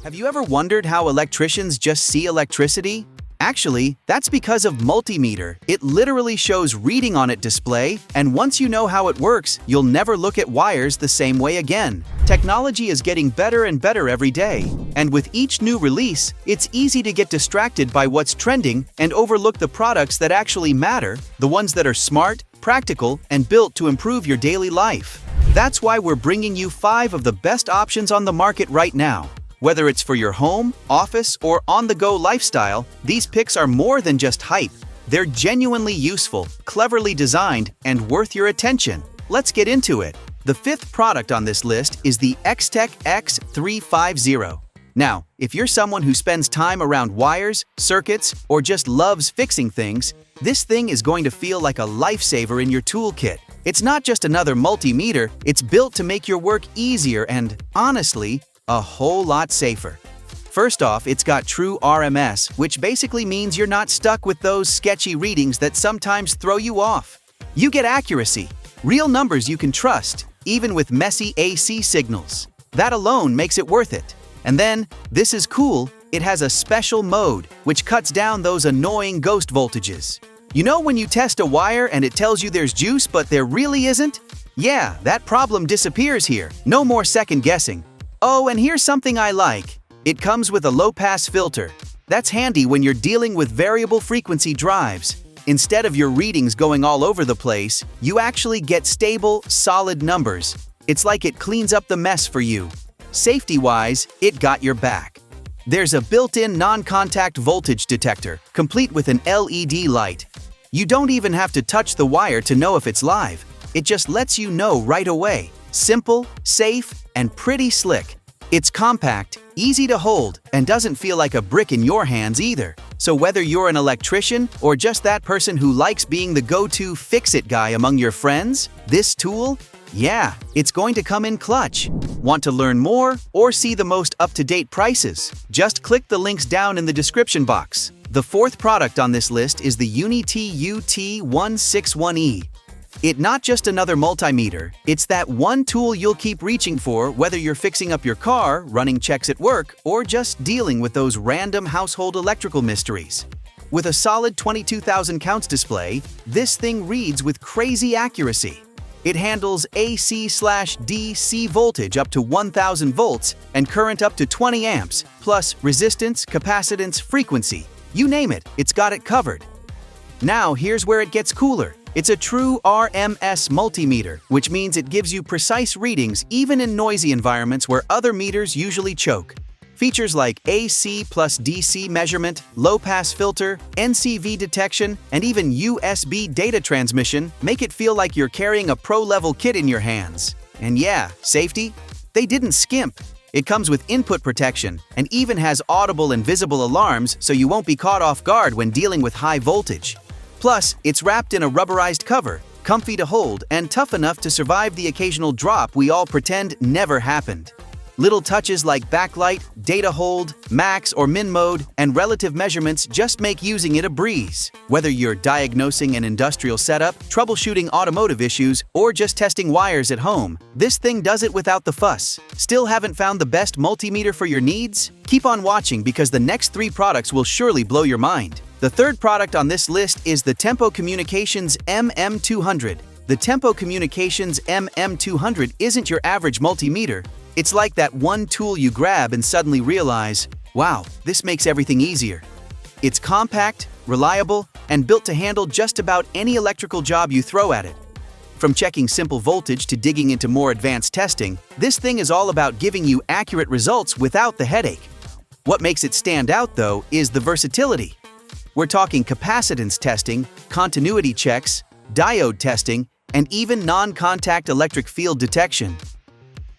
Have you ever wondered how electricians just see electricity? Actually, that's because of Multimeter. It literally shows reading on its display, and once you know how it works, you'll never look at wires the same way again. Technology is getting better and better every day, and with each new release, it's easy to get distracted by what's trending and overlook the products that actually matter, the ones that are smart, practical, and built to improve your daily life. That's why we're bringing you 5 of the best options on the market right now. Whether it's for your home, office, or on-the-go lifestyle, these picks are more than just hype. They're genuinely useful, cleverly designed, and worth your attention. Let's get into it. The 5th product on this list is the Extech EX350. Now, if you're someone who spends time around wires, circuits, or just loves fixing things, this thing is going to feel like a lifesaver in your toolkit. It's not just another multimeter, it's built to make your work easier and, honestly, a whole lot safer. First off, it's got true RMS, which basically means you're not stuck with those sketchy readings that sometimes throw you off. You get accuracy, real numbers you can trust, even with messy AC signals. That alone makes it worth it. And then, this is cool, it has a special mode, which cuts down those annoying ghost voltages. You know when you test a wire and it tells you there's juice but there really isn't? Yeah, that problem disappears here. No more second guessing. Oh, and here's something I like. It comes with a low-pass filter. That's handy when you're dealing with variable frequency drives. Instead of your readings going all over the place, you actually get stable, solid numbers. It's like it cleans up the mess for you. Safety-wise, it got your back. There's a built-in non-contact voltage detector, complete with an LED light. You don't even have to touch the wire to know if it's live. It just lets you know right away. Simple, safe, and pretty slick. It's compact, easy to hold, and doesn't feel like a brick in your hands either. So whether you're an electrician or just that person who likes being the go-to fix-it guy among your friends, this tool, yeah, it's going to come in clutch. Want to learn more or see the most up-to-date prices? Just click the links down in the description box. The 4th product on this list is the UNI-T UT161E. It's not just another multimeter, it's that one tool you'll keep reaching for whether you're fixing up your car, running checks at work, or just dealing with those random household electrical mysteries. With a solid 22,000 counts display, this thing reads with crazy accuracy. It handles AC/DC voltage up to 1000 volts and current up to 20 amps, plus resistance, capacitance, frequency. You name it, it's got it covered. Now here's where it gets cooler. It's a true RMS multimeter, which means it gives you precise readings even in noisy environments where other meters usually choke. Features like AC plus DC measurement, low-pass filter, NCV detection, and even USB data transmission make it feel like you're carrying a pro-level kit in your hands. And yeah, safety? They didn't skimp. It comes with input protection and even has audible and visible alarms so you won't be caught off guard when dealing with high voltage. Plus, it's wrapped in a rubberized cover, comfy to hold and tough enough to survive the occasional drop we all pretend never happened. Little touches like backlight, data hold, max or min mode, and relative measurements just make using it a breeze. Whether you're diagnosing an industrial setup, troubleshooting automotive issues, or just testing wires at home, this thing does it without the fuss. Still haven't found the best multimeter for your needs? Keep on watching because the next 3 products will surely blow your mind. The 3rd product on this list is the Tempo Communications MM200. The Tempo Communications MM200 isn't your average multimeter. It's like that one tool you grab and suddenly realize, wow, this makes everything easier. It's compact, reliable, and built to handle just about any electrical job you throw at it. From checking simple voltage to digging into more advanced testing, this thing is all about giving you accurate results without the headache. What makes it stand out, though, is the versatility. We're talking capacitance testing, continuity checks, diode testing, and even non-contact electric field detection.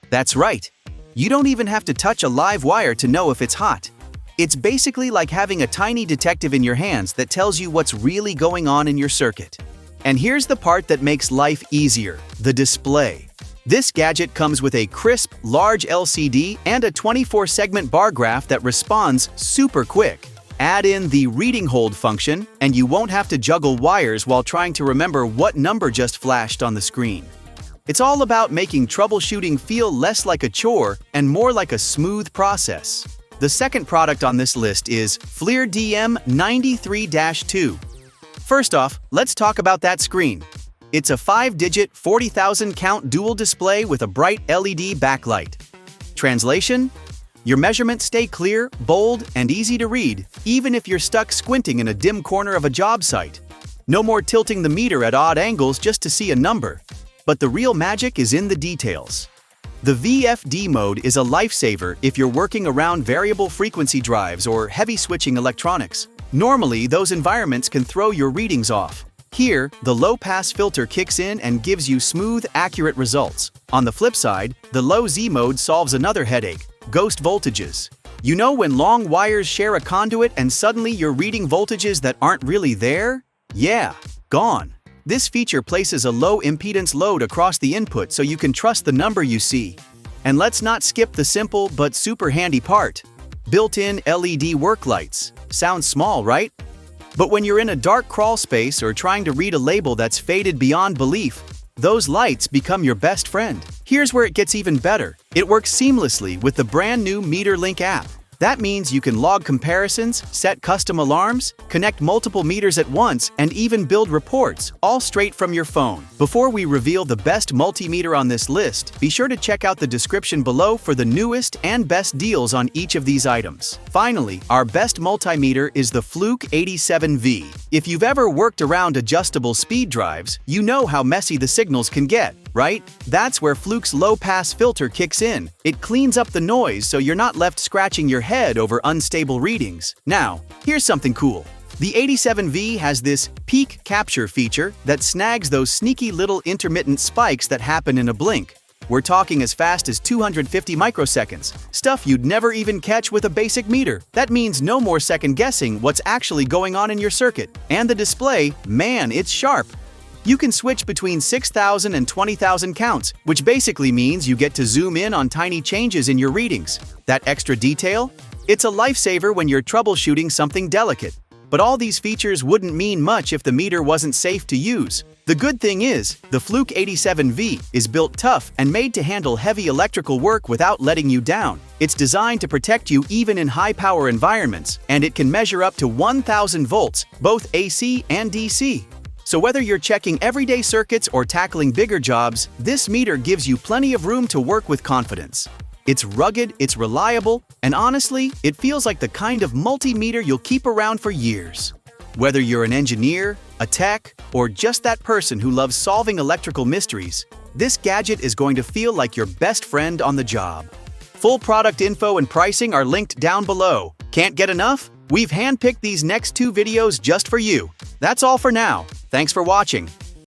That's right. You don't even have to touch a live wire to know if it's hot. It's basically like having a tiny detective in your hands that tells you what's really going on in your circuit. And here's the part that makes life easier: the display. This gadget comes with a crisp, large LCD and a 24-segment bar graph that responds super quick. Add in the reading hold function, and you won't have to juggle wires while trying to remember what number just flashed on the screen. It's all about making troubleshooting feel less like a chore and more like a smooth process. The second product on this list is FLIR DM93-2. First off, let's talk about that screen. It's a 5-digit 40,000 count dual display with a bright LED backlight. Translation? Your measurements stay clear, bold, and easy to read, even if you're stuck squinting in a dim corner of a job site. No more tilting the meter at odd angles just to see a number. But the real magic is in the details. The VFD mode is a lifesaver if you're working around variable frequency drives or heavy switching electronics. Normally, those environments can throw your readings off. Here, the low-pass filter kicks in and gives you smooth, accurate results. On the flip side, the low Z mode solves another headache: ghost voltages. You know when long wires share a conduit and suddenly you're reading voltages that aren't really there? Yeah, gone. This feature places a low impedance load across the input so you can trust the number you see. And let's not skip the simple but super handy part: built-in LED work lights. Sounds small, right? But when you're in a dark crawl space or trying to read a label that's faded beyond belief, those lights become your best friend. Here's where it gets even better. It works seamlessly with the brand new MeterLink app. That means you can log comparisons, set custom alarms, connect multiple meters at once, and even build reports, all straight from your phone. Before we reveal the best multimeter on this list, be sure to check out the description below for the newest and best deals on each of these items. Finally, our best multimeter is the Fluke 87V. If you've ever worked around adjustable speed drives, you know how messy the signals can get, right? That's where Fluke's low-pass filter kicks in. It cleans up the noise so you're not left scratching your head over unstable readings. Now, here's something cool. The 87V has this peak capture feature that snags those sneaky little intermittent spikes that happen in a blink. We're talking as fast as 250 microseconds, stuff you'd never even catch with a basic meter. That means no more second-guessing what's actually going on in your circuit. And the display, man, it's sharp. You can switch between 6,000 and 20,000 counts, which basically means you get to zoom in on tiny changes in your readings. That extra detail? It's a lifesaver when you're troubleshooting something delicate. But all these features wouldn't mean much if the meter wasn't safe to use. The good thing is, the Fluke 87V is built tough and made to handle heavy electrical work without letting you down. It's designed to protect you even in high-power environments, and it can measure up to 1,000 volts, both AC and DC. So whether you're checking everyday circuits or tackling bigger jobs, this meter gives you plenty of room to work with confidence. It's rugged, it's reliable, and honestly, it feels like the kind of multimeter you'll keep around for years. Whether you're an engineer, a tech, or just that person who loves solving electrical mysteries, this gadget is going to feel like your best friend on the job. Full product info and pricing are linked down below. Can't get enough? We've handpicked these next 2 videos just for you. That's all for now. Thanks for watching.